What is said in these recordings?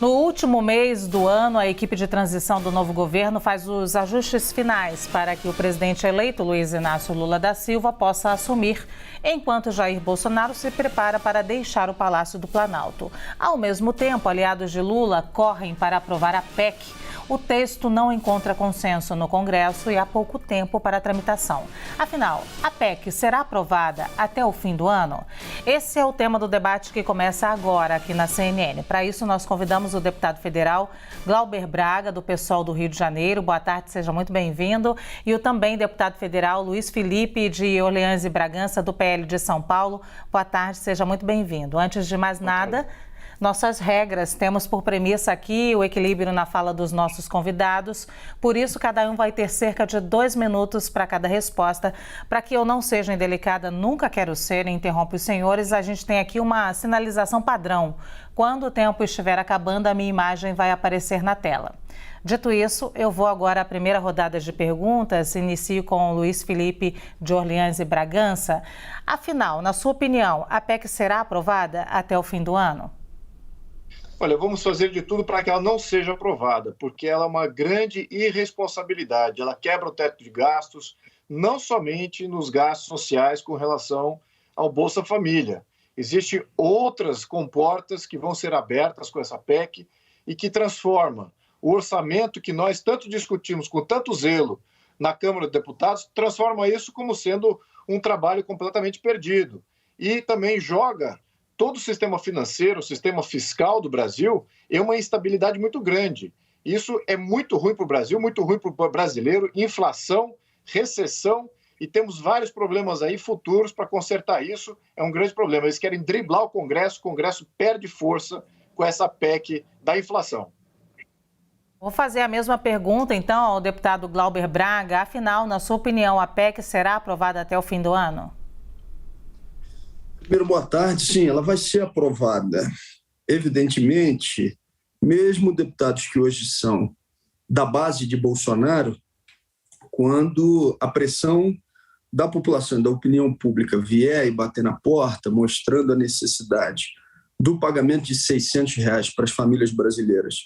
No último mês do ano, a equipe de transição do novo governo faz os ajustes finais para que o presidente eleito, Luiz Inácio Lula da Silva, possa assumir, enquanto Jair Bolsonaro se prepara para deixar o Palácio do Planalto. Ao mesmo tempo, aliados de Lula correm para aprovar a PEC. O texto não encontra consenso no Congresso e há pouco tempo para a tramitação. Afinal, a PEC será aprovada até o fim do ano? Esse é o tema do debate que começa agora aqui na CNN. Para isso, nós convidamos o deputado federal Glauber Braga, do PSOL do Rio de Janeiro. Boa tarde, seja muito bem-vindo. E o também deputado federal Luiz Felipe de Orleans e Bragança, do PL de São Paulo. Boa tarde, seja muito bem-vindo. Antes de mais nada, nossas regras, temos por premissa aqui o equilíbrio na fala dos nossos convidados. Por isso, cada um vai ter cerca de 2 minutos para cada resposta. Para que eu não seja indelicada, nunca quero ser, interrompe os senhores, a gente tem aqui uma sinalização padrão. Quando o tempo estiver acabando, a minha imagem vai aparecer na tela. Dito isso, eu vou agora à primeira rodada de perguntas. Inicio com o Luiz Felipe de Orleans e Bragança. Afinal, na sua opinião, a PEC será aprovada até o fim do ano? Olha, vamos fazer de tudo para que ela não seja aprovada, porque ela é uma grande irresponsabilidade. Ela quebra o teto de gastos, não somente nos gastos sociais com relação ao Bolsa Família. Existem outras comportas que vão ser abertas com essa PEC e que transforma o orçamento que nós tanto discutimos com tanto zelo na Câmara dos Deputados, transforma isso como sendo um trabalho completamente perdido. E também joga todo o sistema financeiro, o sistema fiscal do Brasil, é uma instabilidade muito grande. Isso é muito ruim para o Brasil, muito ruim para o brasileiro, inflação, recessão, e temos vários problemas aí futuros para consertar isso, é um grande problema. Eles querem driblar o Congresso perde força com essa PEC da inflação. Vou fazer a mesma pergunta, então, ao deputado Glauber Braga. Afinal, na sua opinião, a PEC será aprovada até o fim do ano? Primeiro, boa tarde. Sim, ela vai ser aprovada. Evidentemente, mesmo deputados que hoje são da base de Bolsonaro, quando a pressão da população, da opinião pública vier e bater na porta, mostrando a necessidade do pagamento de R$600 para as famílias brasileiras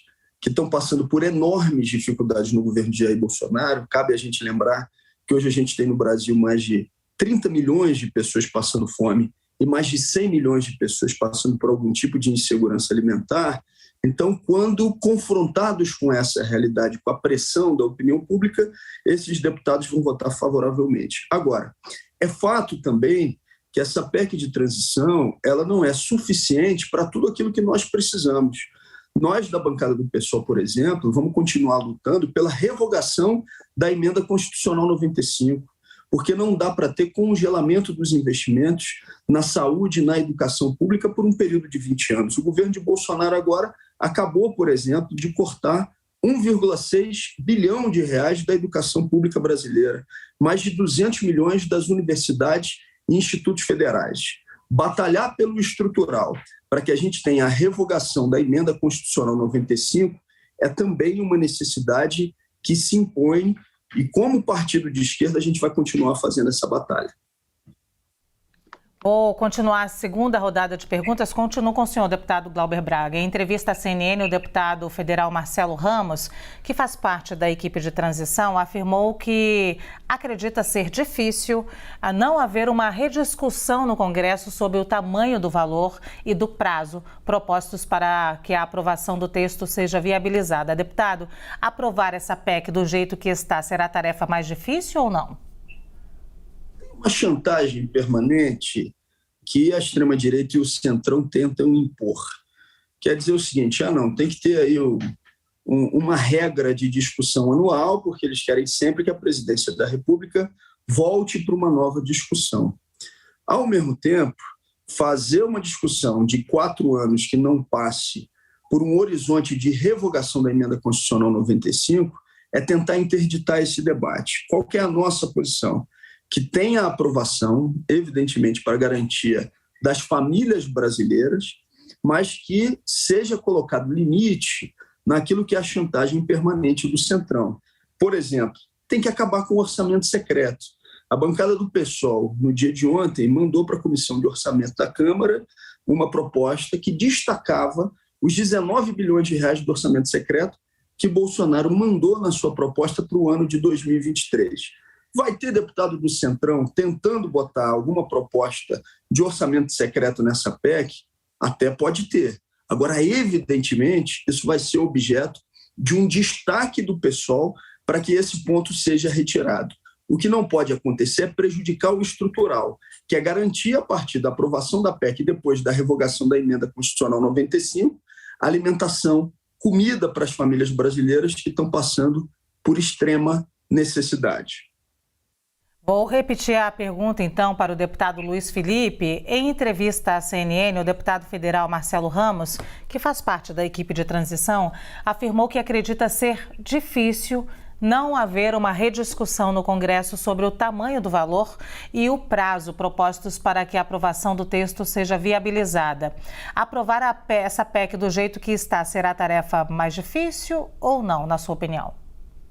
que estão passando por enormes dificuldades no governo de Jair Bolsonaro, cabe a gente lembrar que hoje a gente tem no Brasil mais de 30 milhões de pessoas passando fome e mais de 100 milhões de pessoas passando por algum tipo de insegurança alimentar. Então, quando confrontados com essa realidade, com a pressão da opinião pública, esses deputados vão votar favoravelmente. Agora, é fato também que essa PEC de transição ela não é suficiente para tudo aquilo que nós precisamos. Nós, da bancada do PSOL, por exemplo, vamos continuar lutando pela revogação da Emenda Constitucional 95, porque não dá para ter congelamento dos investimentos na saúde e na educação pública por um período de 20 anos. O governo de Bolsonaro agora acabou, por exemplo, de cortar 1,6 bilhão de reais da educação pública brasileira, mais de 200 milhões das universidades e institutos federais. Batalhar pelo estrutural para que a gente tenha a revogação da Emenda Constitucional 95 é também uma necessidade que se impõe. E como partido de esquerda, a gente vai continuar fazendo essa batalha. Vou continuar a segunda rodada de perguntas. Continuo com o senhor, deputado Glauber Braga. Em entrevista à CNN, o deputado federal Marcelo Ramos, que faz parte da equipe de transição, afirmou que acredita ser difícil não haver uma rediscussão no Congresso sobre o tamanho do valor e do prazo propostos para que a aprovação do texto seja viabilizada. Deputado, aprovar essa PEC do jeito que está será tarefa mais difícil ou não? Uma chantagem permanente que a extrema-direita e o centrão tentam impor. Quer dizer o seguinte, não, tem que ter aí uma regra de discussão anual, porque eles querem sempre que a presidência da República volte para uma nova discussão. Ao mesmo tempo, fazer uma discussão de 4 anos que não passe por um horizonte de revogação da Emenda Constitucional 95 é tentar interditar esse debate. Qual que é a nossa posição? Que tenha a aprovação, evidentemente, para garantia das famílias brasileiras, mas que seja colocado limite naquilo que é a chantagem permanente do Centrão. Por exemplo, tem que acabar com o orçamento secreto. A bancada do PSOL, no dia de ontem, mandou para a Comissão de Orçamento da Câmara uma proposta que destacava os 19 bilhões de reais do orçamento secreto que Bolsonaro mandou na sua proposta para o ano de 2023. Vai ter deputado do Centrão tentando botar alguma proposta de orçamento secreto nessa PEC? Até pode ter. Agora, evidentemente, isso vai ser objeto de um destaque do PSOL para que esse ponto seja retirado. O que não pode acontecer é prejudicar o estrutural, que é garantir, a partir da aprovação da PEC e depois da revogação da Emenda Constitucional 95, alimentação, comida para as famílias brasileiras que estão passando por extrema necessidade. Vou repetir a pergunta, então, para o deputado Luiz Felipe. Em entrevista à CNN, o deputado federal Marcelo Ramos, que faz parte da equipe de transição, afirmou que acredita ser difícil não haver uma rediscussão no Congresso sobre o tamanho do valor e o prazo propostos para que a aprovação do texto seja viabilizada. Aprovar essa PEC do jeito que está será a tarefa mais difícil ou não, na sua opinião?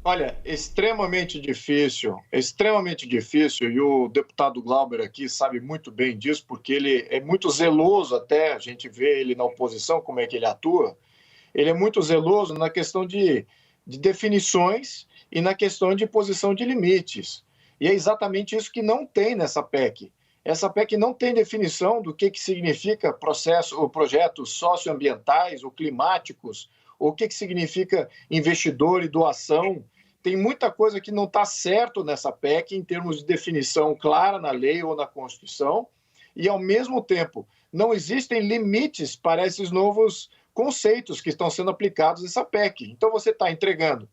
Olha, extremamente difícil, e o deputado Glauber aqui sabe muito bem disso, porque ele é muito zeloso, até a gente vê ele na oposição, como é que ele atua, ele é muito zeloso na questão de definições e na questão de posição de limites. E é exatamente isso que não tem nessa PEC. Essa PEC não tem definição do que significa projetos socioambientais ou climáticos, ou o que significa investidor e doação. Tem muita coisa que não está certo nessa PEC em termos de definição clara na lei ou na Constituição, e, ao mesmo tempo, não existem limites para esses novos conceitos que estão sendo aplicados nessa PEC. Então, você está entregando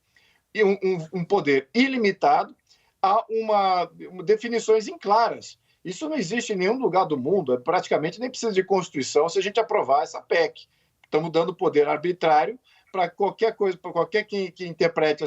um poder ilimitado a definições inclaras. Isso não existe em nenhum lugar do mundo, praticamente nem precisa de Constituição se a gente aprovar essa PEC. Estamos dando poder arbitrário para qualquer coisa, para qualquer que interprete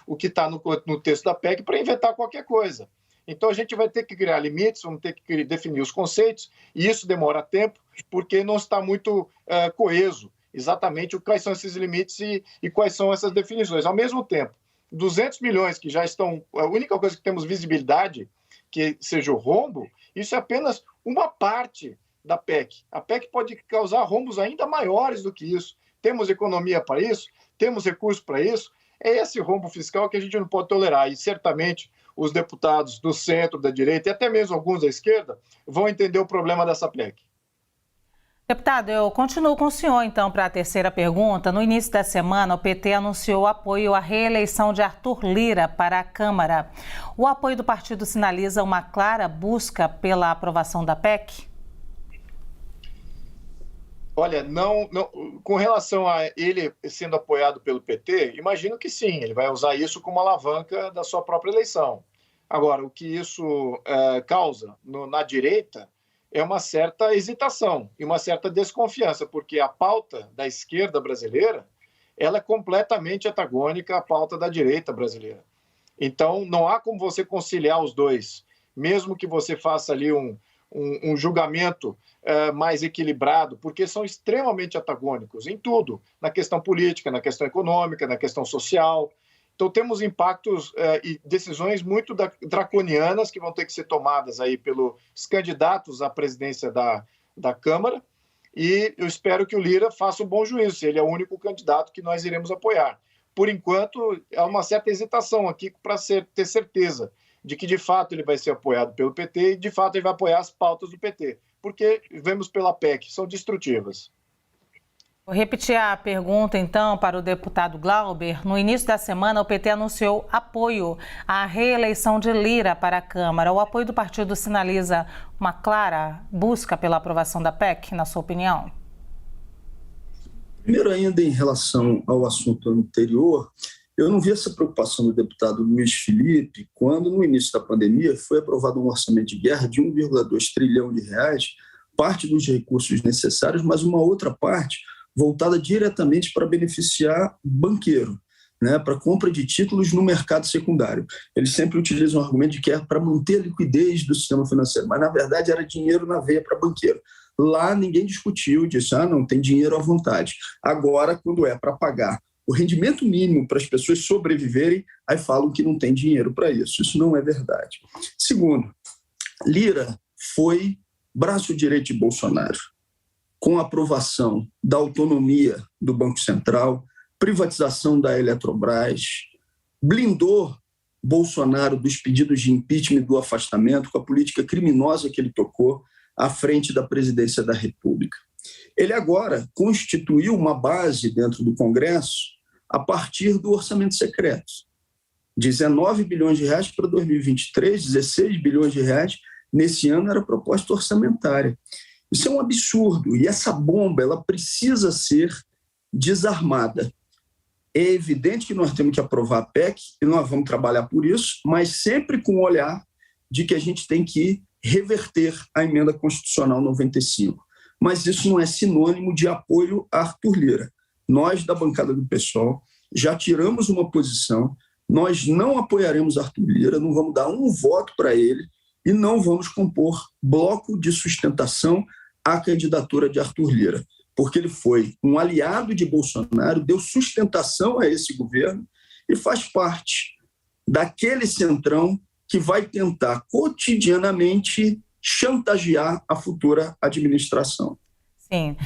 o que está no texto da PEC para inventar qualquer coisa. Então, a gente vai ter que criar limites, vamos ter que definir os conceitos, e isso demora tempo, porque não está muito coeso exatamente quais são esses limites e quais são essas definições. Ao mesmo tempo, 200 milhões que já estão... A única coisa que temos visibilidade, que seja o rombo, isso é apenas uma parte da PEC. A PEC pode causar rombos ainda maiores do que isso. Temos economia para isso, temos recursos para isso. É esse rombo fiscal que a gente não pode tolerar. E certamente os deputados do centro, da direita e até mesmo alguns da esquerda vão entender o problema dessa PEC. Deputado, eu continuo com o senhor, então, para a terceira pergunta. No início da semana, o PT anunciou apoio à reeleição de Arthur Lira para a Câmara. O apoio do partido sinaliza uma clara busca pela aprovação da PEC? Olha, não, com relação a ele sendo apoiado pelo PT, imagino que sim, ele vai usar isso como alavanca da sua própria eleição. Agora, o que isso causa na direita é uma certa hesitação e uma certa desconfiança, porque a pauta da esquerda brasileira ela é completamente antagônica à pauta da direita brasileira. Então, não há como você conciliar os dois, mesmo que você faça ali um julgamento mais equilibrado, porque são extremamente antagônicos em tudo, na questão política, na questão econômica, na questão social. Então, temos impactos e decisões muito draconianas que vão ter que ser tomadas aí pelos candidatos à presidência da Câmara, e eu espero que o Lira faça um bom juízo, se ele é o único candidato que nós iremos apoiar. Por enquanto, há uma certa hesitação aqui para ter certeza de que, de fato, ele vai ser apoiado pelo PT e, de fato, ele vai apoiar as pautas do PT, porque vemos pela PEC, são destrutivas. Vou repetir a pergunta, então, para o deputado Glauber. No início da semana, o PT anunciou apoio à reeleição de Lira para a Câmara. O apoio do partido sinaliza uma clara busca pela aprovação da PEC, na sua opinião? Primeiro, ainda em relação ao assunto anterior, eu não vi essa preocupação do deputado Luiz Felipe quando, no início da pandemia, foi aprovado um orçamento de guerra de 1,2 trilhão de reais, parte dos recursos necessários, mas uma outra parte voltada diretamente para beneficiar banqueiro, né, para compra de títulos no mercado secundário. Eles sempre utilizam o argumento de que é para manter a liquidez do sistema financeiro, mas, na verdade, era dinheiro na veia para banqueiro. Lá ninguém discutiu, disse, não, tem dinheiro à vontade. Agora, quando é para pagar o rendimento mínimo para as pessoas sobreviverem, aí falam que não tem dinheiro para isso. Isso não é verdade. Segundo, Lira foi braço direito de Bolsonaro. com a aprovação da autonomia do Banco Central, privatização da Eletrobras, blindou Bolsonaro dos pedidos de impeachment e do afastamento com a política criminosa que ele tocou à frente da presidência da República. Ele agora constituiu uma base dentro do Congresso a partir do orçamento secreto. 19 bilhões de reais para 2023, 16 bilhões de reais nesse ano era a proposta orçamentária. Isso é um absurdo e essa bomba ela precisa ser desarmada. É evidente que nós temos que aprovar a PEC e nós vamos trabalhar por isso, mas sempre com o olhar de que a gente tem que reverter a emenda constitucional 95. Mas isso não é sinônimo de apoio a Arthur Lira. Nós, da bancada do PSOL, já tiramos uma posição, nós não apoiaremos Arthur Lira, não vamos dar um voto para ele e não vamos compor bloco de sustentação à candidatura de Arthur Lira, porque ele foi um aliado de Bolsonaro, deu sustentação a esse governo e faz parte daquele centrão que vai tentar cotidianamente chantagear a futura administração. Sim.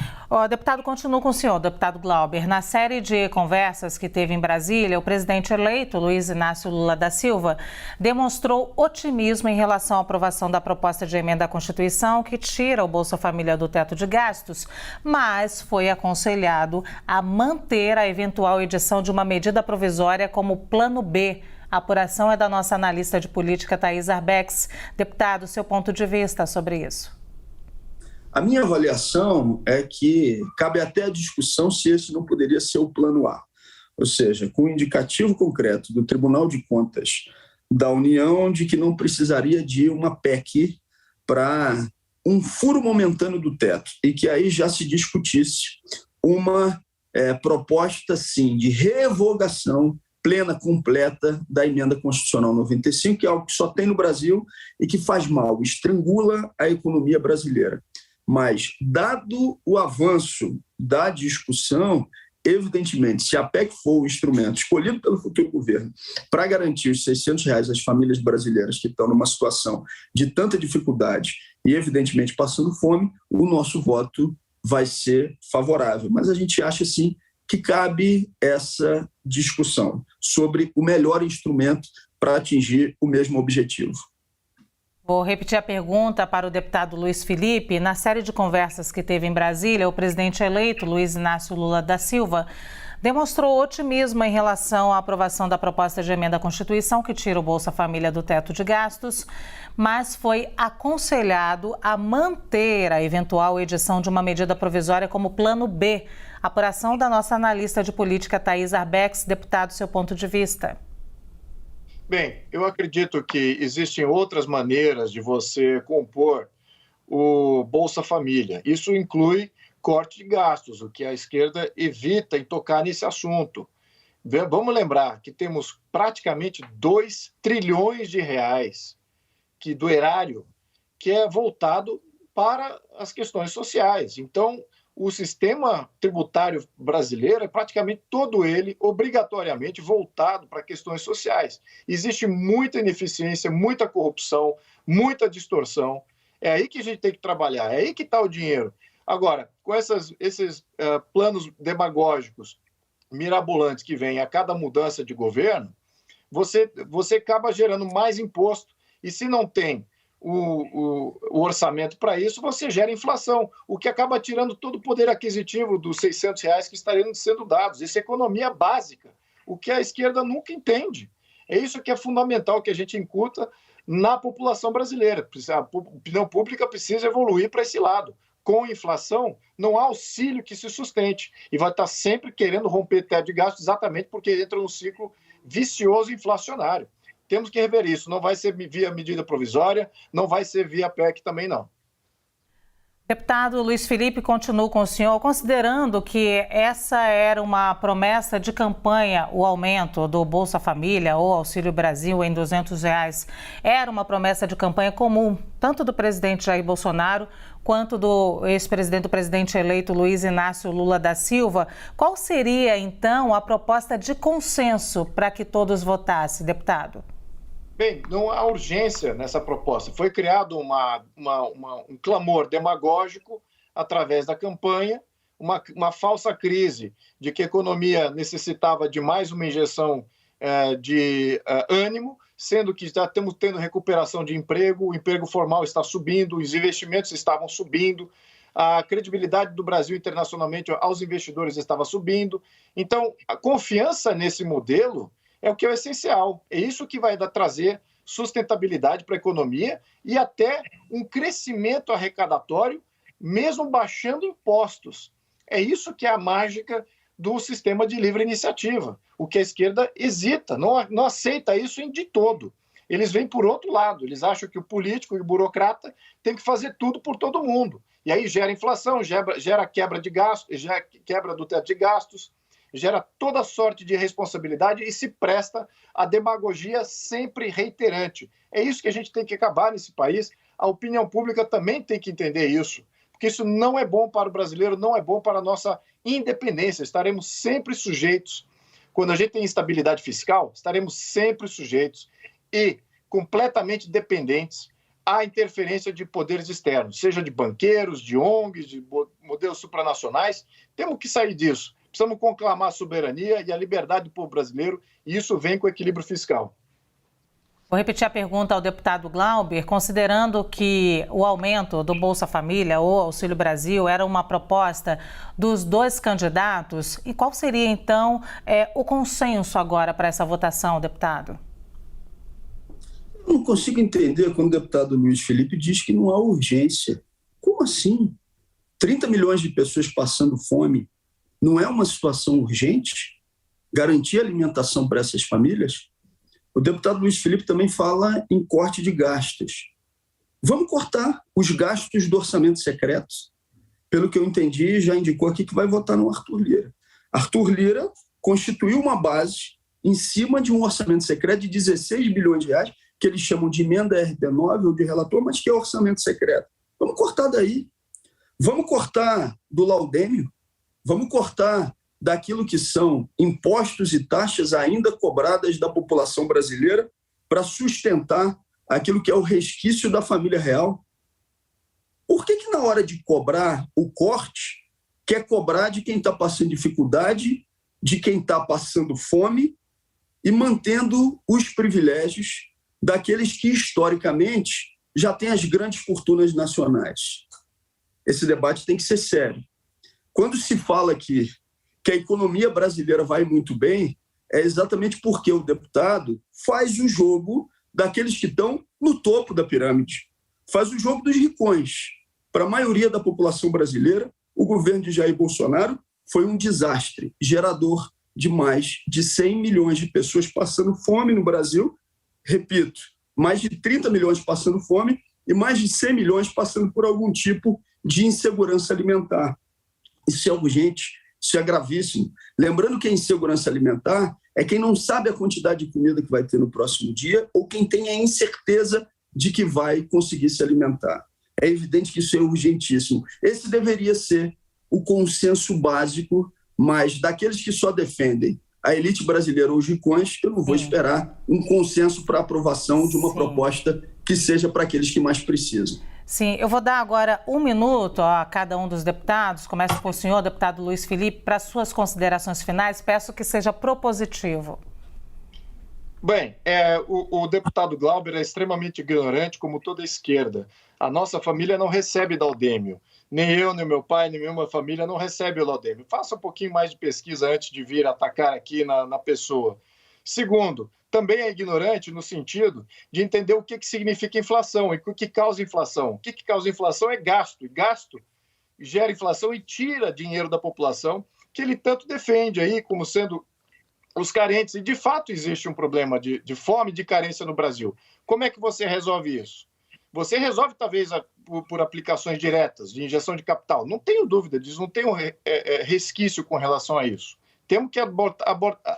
Deputado, continuo com o senhor, deputado Glauber. Na série de conversas que teve em Brasília, o presidente eleito, Luiz Inácio Lula da Silva, demonstrou otimismo em relação à aprovação da proposta de emenda à Constituição que tira o Bolsa Família do teto de gastos, mas foi aconselhado a manter a eventual edição de uma medida provisória como Plano B. A apuração é da nossa analista de política, Thaís Arbex. Deputado, seu ponto de vista sobre isso? A minha avaliação é que cabe até a discussão se esse não poderia ser o plano A, ou seja, com o indicativo concreto do Tribunal de Contas da União de que não precisaria de uma PEC para um furo momentâneo do teto e que aí já se discutisse uma proposta, sim, de revogação plena, completa da emenda constitucional 95, que é algo que só tem no Brasil e que faz mal, estrangula a economia brasileira. Mas, dado o avanço da discussão, evidentemente, se a PEC for o instrumento escolhido pelo futuro governo para garantir os R$600 às famílias brasileiras que estão numa situação de tanta dificuldade e, evidentemente, passando fome, o nosso voto vai ser favorável. Mas a gente acha, sim, que cabe essa discussão sobre o melhor instrumento para atingir o mesmo objetivo. Vou repetir a pergunta para o deputado Luiz Felipe. Na série de conversas que teve em Brasília, o presidente eleito, Luiz Inácio Lula da Silva, demonstrou otimismo em relação à aprovação da proposta de emenda à Constituição que tira o Bolsa Família do teto de gastos, mas foi aconselhado a manter a eventual edição de uma medida provisória como Plano B. Apuração da nossa analista de política, Thaís Arbex. Deputado, seu ponto de vista. Bem, eu acredito que existem outras maneiras de você compor o Bolsa Família. Isso inclui corte de gastos, o que a esquerda evita em tocar nesse assunto. Vamos lembrar que temos praticamente 2 trilhões de reais do erário que é voltado para as questões sociais. Então, o sistema tributário brasileiro é praticamente todo ele obrigatoriamente voltado para questões sociais. Existe muita ineficiência, muita corrupção, muita distorção. É aí que a gente tem que trabalhar, é aí que está o dinheiro. Agora, com esses planos demagógicos, mirabolantes que vêm a cada mudança de governo, você acaba gerando mais imposto. E se não tem o orçamento para isso, você gera inflação, o que acaba tirando todo o poder aquisitivo dos R$600 que estariam sendo dados. Isso é economia básica, o que a esquerda nunca entende. É isso que é fundamental que a gente incuta na população brasileira. A opinião pública precisa evoluir para esse lado. Com inflação, não há auxílio que se sustente e vai estar sempre querendo romper teto de gasto exatamente porque entra num ciclo vicioso inflacionário. Temos que rever isso. Não vai ser via medida provisória, não vai ser via PEC também, não. Deputado Luiz Felipe, continuo com o senhor. Considerando que essa era uma promessa de campanha, o aumento do Bolsa Família ou Auxílio Brasil em R$200, era uma promessa de campanha comum, tanto do presidente Jair Bolsonaro quanto do ex-presidente, do presidente eleito Luiz Inácio Lula da Silva, qual seria, então, a proposta de consenso para que todos votassem, deputado? Bem, não há urgência nessa proposta. Foi criado um clamor demagógico através da campanha, uma falsa crise de que a economia necessitava de mais uma injeção de ânimo, sendo que já estamos tendo recuperação de emprego, o emprego formal está subindo, os investimentos estavam subindo, a credibilidade do Brasil internacionalmente aos investidores estava subindo. Então, a confiança nesse modelo é o que é essencial. É isso que vai trazer sustentabilidade para a economia e até um crescimento arrecadatório, mesmo baixando impostos. É isso que é a mágica do sistema de livre iniciativa. O que a esquerda hesita, não aceita isso de todo. Eles vêm por outro lado, eles acham que o político e o burocrata tem que fazer tudo por todo mundo. E aí gera inflação, gera quebra de gastos, gera quebra do teto de gastos, gera toda sorte de irresponsabilidade e se presta à demagogia sempre reiterante. É isso que a gente tem que acabar nesse país. A opinião pública também tem que entender isso, porque isso não é bom para o brasileiro, não é bom para a nossa independência. Estaremos sempre sujeitos, quando a gente tem instabilidade fiscal, estaremos sempre sujeitos e completamente dependentes à interferência de poderes externos, seja de banqueiros, de ONGs, de modelos supranacionais. Temos que sair disso. Precisamos conclamar a soberania e a liberdade do povo brasileiro, e isso vem com o equilíbrio fiscal. Vou repetir a pergunta ao deputado Glauber, considerando que o aumento do Bolsa Família ou Auxílio Brasil era uma proposta dos dois candidatos, e qual seria então o consenso agora para essa votação, deputado? Eu não consigo entender quando o deputado Luiz Felipe diz que não há urgência. Como assim? 30 milhões de pessoas passando fome não é uma situação urgente? Garantir alimentação para essas famílias? O deputado Luiz Felipe também fala em corte de gastos. Vamos cortar os gastos do orçamento secreto? Pelo que eu entendi, já indicou aqui que vai votar no Arthur Lira. Arthur Lira constituiu uma base em cima de um orçamento secreto de 16 bilhões de reais, que eles chamam de emenda RB9 ou de relator, mas que é orçamento secreto. Vamos cortar daí. Vamos cortar do laudêmio. Vamos cortar daquilo que são impostos e taxas ainda cobradas da população brasileira para sustentar aquilo que é o resquício da família real. Por que na hora de cobrar o corte, quer cobrar de quem está passando dificuldade, de quem está passando fome e mantendo os privilégios daqueles que, historicamente, já têm as grandes fortunas nacionais? Esse debate tem que ser sério. Quando se fala aqui que a economia brasileira vai muito bem, é exatamente porque o deputado faz o jogo daqueles que estão no topo da pirâmide, faz o jogo dos ricões. Para a maioria da população brasileira, o governo de Jair Bolsonaro foi um desastre, gerador de mais de 100 milhões de pessoas passando fome no Brasil. Repito, mais de 30 milhões passando fome e mais de 100 milhões passando por algum tipo de insegurança alimentar. Isso é urgente, isso é gravíssimo. Lembrando que a insegurança alimentar é quem não sabe a quantidade de comida que vai ter no próximo dia ou quem tem a incerteza de que vai conseguir se alimentar. É evidente que isso é urgentíssimo. Esse deveria ser o consenso básico, mas daqueles que só defendem a elite brasileira ou os ricões, eu não vou esperar um consenso para aprovação de uma proposta que seja para aqueles que mais precisam. Sim, eu vou dar agora 1 minuto a cada um dos deputados. Começo com o senhor, deputado Luiz Felipe, para suas considerações finais. Peço que seja propositivo. Bem, o deputado Glauber é extremamente ignorante, como toda a esquerda. A nossa família não recebe laudêmio. Nem eu, nem meu pai, nem minha família não recebe o laudêmio. Faça um pouquinho mais de pesquisa antes de vir atacar aqui na pessoa. Segundo, também é ignorante no sentido de entender o que significa inflação e o que causa inflação. O que causa inflação é gasto, e gasto gera inflação e tira dinheiro da população, que ele tanto defende aí como sendo os carentes. E, de fato, existe um problema de fome, de carência no Brasil. Como é que você resolve isso? Você resolve, talvez, por aplicações diretas, de injeção de capital. Não tenho dúvida disso, não tenho resquício com relação a isso. Temos que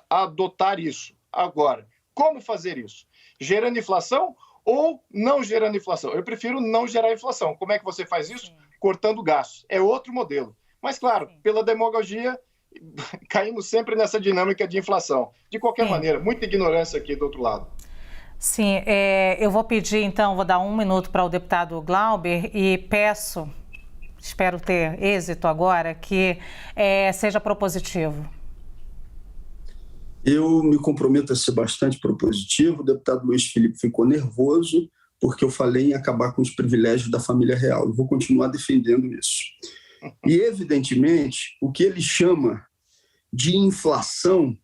adotar isso. Agora, como fazer isso? Gerando inflação ou não gerando inflação? Eu prefiro não gerar inflação. Como é que você faz isso? Cortando gastos. É outro modelo. Mas, claro, pela demagogia, caímos sempre nessa dinâmica de inflação. De qualquer maneira, muita ignorância aqui do outro lado. Sim, eu vou pedir, então, vou dar 1 minuto para o deputado Glauber e peço, espero ter êxito agora, que seja propositivo. Eu me comprometo a ser bastante propositivo. O deputado Luiz Felipe ficou nervoso porque eu falei em acabar com os privilégios da família real. Eu vou continuar defendendo isso. E, evidentemente, o que ele chama de inflação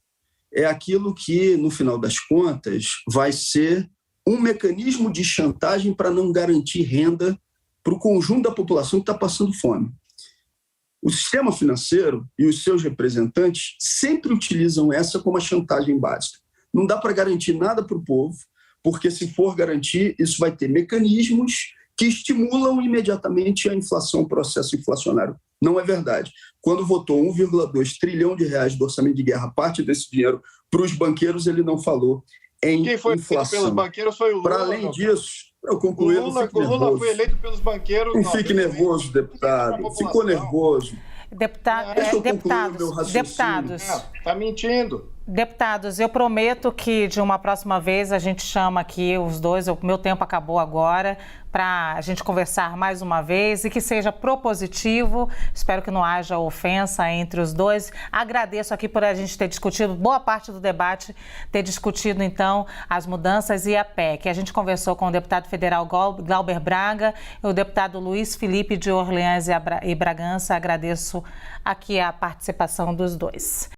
é aquilo que, no final das contas, vai ser um mecanismo de chantagem para não garantir renda para o conjunto da população que está passando fome. O sistema financeiro e os seus representantes sempre utilizam essa como a chantagem básica. Não dá para garantir nada para o povo, porque se for garantir, isso vai ter mecanismos que estimulam imediatamente a inflação, o processo inflacionário. Não é verdade. Quando votou 1,2 trilhão de reais do orçamento de guerra, parte desse dinheiro para os banqueiros, ele não falou em Quem foi inflação. Pelos banqueiros foi o Lula. Para além disso, eu concluí, o Lula foi eleito pelos banqueiros. Não fique nervoso, deputado. Ficou nervoso. Deputados. Está mentindo. Deputados, eu prometo que de uma próxima vez a gente chama aqui os dois, o meu tempo acabou agora, para a gente conversar mais uma vez e que seja propositivo. Espero que não haja ofensa entre os dois. Agradeço aqui por a gente ter discutido, boa parte do debate, ter discutido então as mudanças e a PEC. A gente conversou com o deputado federal Glauber Braga e o deputado Luiz Felipe de Orleans e Bragança. Agradeço aqui a participação dos dois.